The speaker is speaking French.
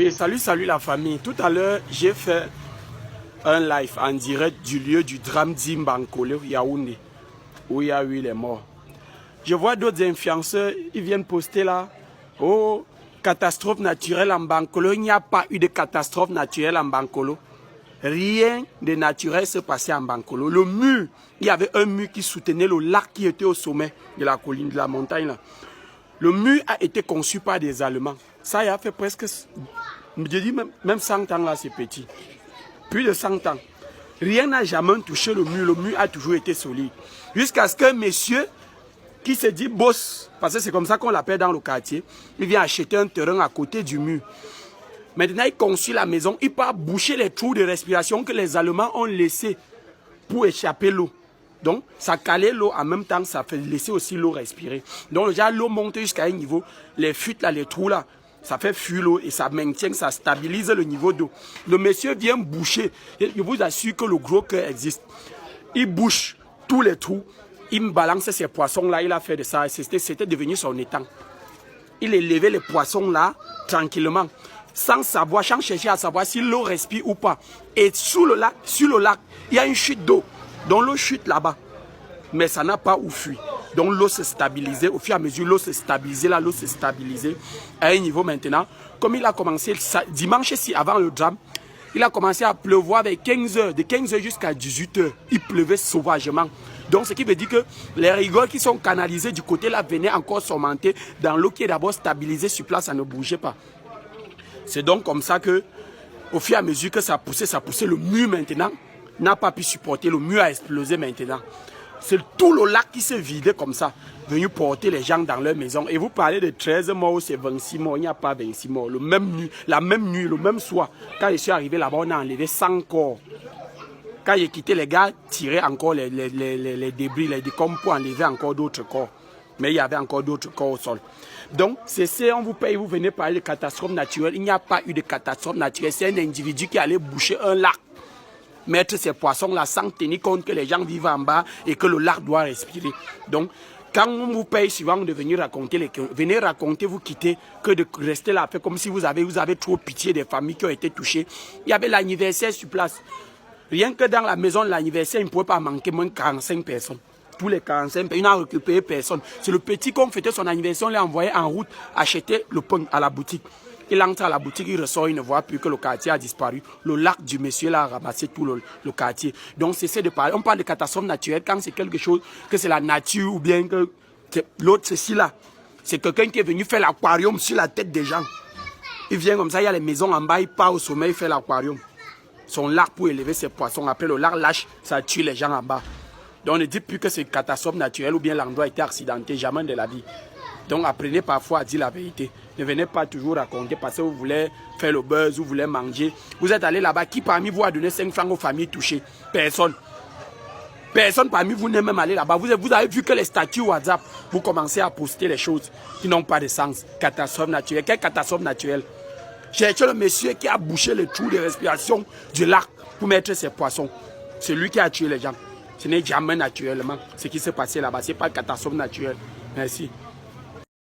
Et salut la famille. Tout à l'heure, j'ai fait un live en direct du lieu du drame d'Imbankole, Yaoundé, où il y a eu les morts. Je vois d'autres influenceurs, ils viennent poster là. Oh, catastrophe naturelle en Bankolo. Il n'y a pas eu de catastrophe naturelle en Bankolo. Rien de naturel s'est passé en Bankolo. Le mur, il y avait un mur qui soutenait le lac qui était au sommet de la colline, de la montagne là. Le mur a été conçu par des Allemands. Ça y a fait presque, je dis même 100 ans là, c'est petit. Plus de 100 ans. Rien n'a jamais touché le mur a toujours été solide. Jusqu'à ce qu'un monsieur qui se dit boss, parce que c'est comme ça qu'on l'appelle dans le quartier, il vient acheter un terrain à côté du mur. Maintenant, il construit la maison, il part boucher les trous de respiration que les Allemands ont laissés pour échapper l'eau. Donc, ça calait l'eau en même temps, ça fait laisser aussi l'eau respirer. Donc, déjà, l'eau monte jusqu'à un niveau, les fuites là, les trous là, ça fait fuir l'eau et ça maintient, ça stabilise le niveau d'eau. Le monsieur vient boucher, je vous assure que le gros cœur existe. Il bouche tous les trous, il me balance ces poissons là, il a fait de ça, c'était devenu son étang. Il élevait les poissons là, tranquillement, sans savoir, sans chercher à savoir si l'eau respire ou pas. Et sur le lac, il y a une chute d'eau. Donc l'eau chute là-bas, mais ça n'a pas où fuir. Donc l'eau s'est stabilisée, au fur et à mesure l'eau s'est stabilisée, là l'eau s'est stabilisée à un niveau maintenant. Comme il a commencé, dimanche ici avant le drame, il a commencé à pleuvoir vers 15 h, de 15 h jusqu'à 18 h. Il pleuvait sauvagement. Donc ce qui veut dire que les rigoles qui sont canalisées du côté là venaient encore s'augmenter dans l'eau qui est d'abord stabilisée sur place, ça ne bougeait pas. C'est donc comme ça que, au fur et à mesure que ça poussait, le mur maintenant n'a pas pu supporter, le mur a explosé maintenant. C'est tout le lac qui s'est vidé comme ça, venu porter les gens dans leur maison. Et vous parlez de 13 morts, c'est 26 morts, il n'y a pas 26 morts. La même nuit, le même soir, quand je suis arrivé là-bas, on a enlevé 100 corps. Quand j'ai quitté, les gars tiraient encore les débris, les décombres pour enlever encore d'autres corps. Mais il y avait encore d'autres corps au sol. Donc, c'est on vous paye, vous venez parler de catastrophe naturelle. Il n'y a pas eu de catastrophe naturelle. C'est un individu qui allait boucher un lac, mettre ces poissons-là sans tenir compte que les gens vivent en bas et que le lac doit respirer. Donc, quand on vous paye souvent de venir raconter, venez raconter, vous quittez, que de rester là, fait comme si vous avez trop pitié des familles qui ont été touchées. Il y avait l'anniversaire sur place. Rien que dans la maison de l'anniversaire, il ne pouvait pas manquer moins de 45 personnes. Tous les 45 personnes, il n'a récupéré personne. C'est le petit qu'on fêtait son anniversaire, on l'a envoyé en route acheter le pain à la boutique. Il entre à la boutique, il ressort, il ne voit plus que le quartier a disparu. Le lac du monsieur là a ramassé tout le quartier. Donc c'est de parler. On parle de catastrophe naturelle quand c'est quelque chose, que c'est la nature ou bien que l'autre ceci là. C'est quelqu'un qui est venu faire l'aquarium sur la tête des gens. Il vient comme ça, il y a les maisons en bas, il part au sommet, il fait l'aquarium. Son lac pour élever ses poissons. Après le lac lâche, ça tue les gens en bas. Donc on ne dit plus que c'est une catastrophe naturelle ou bien l'endroit a été accidenté, jamais de la vie. Donc apprenez parfois à dire la vérité. Ne venez pas toujours raconter parce que vous voulez faire le buzz, vous voulez manger. Vous êtes allé là-bas, qui parmi vous a donné 5 francs aux familles touchées? Personne. Personne parmi vous n'est même allé là-bas. Vous avez vu que les statuts WhatsApp, vous commencez à poster les choses qui n'ont pas de sens. Catastrophe naturelle. Quelle catastrophe naturelle? Cherchez le monsieur qui a bouché le trou de respiration du lac pour mettre ses poissons. C'est lui qui a tué les gens. Ce n'est jamais naturellement ce qui s'est passé là-bas. Ce n'est pas une catastrophe naturelle. Merci.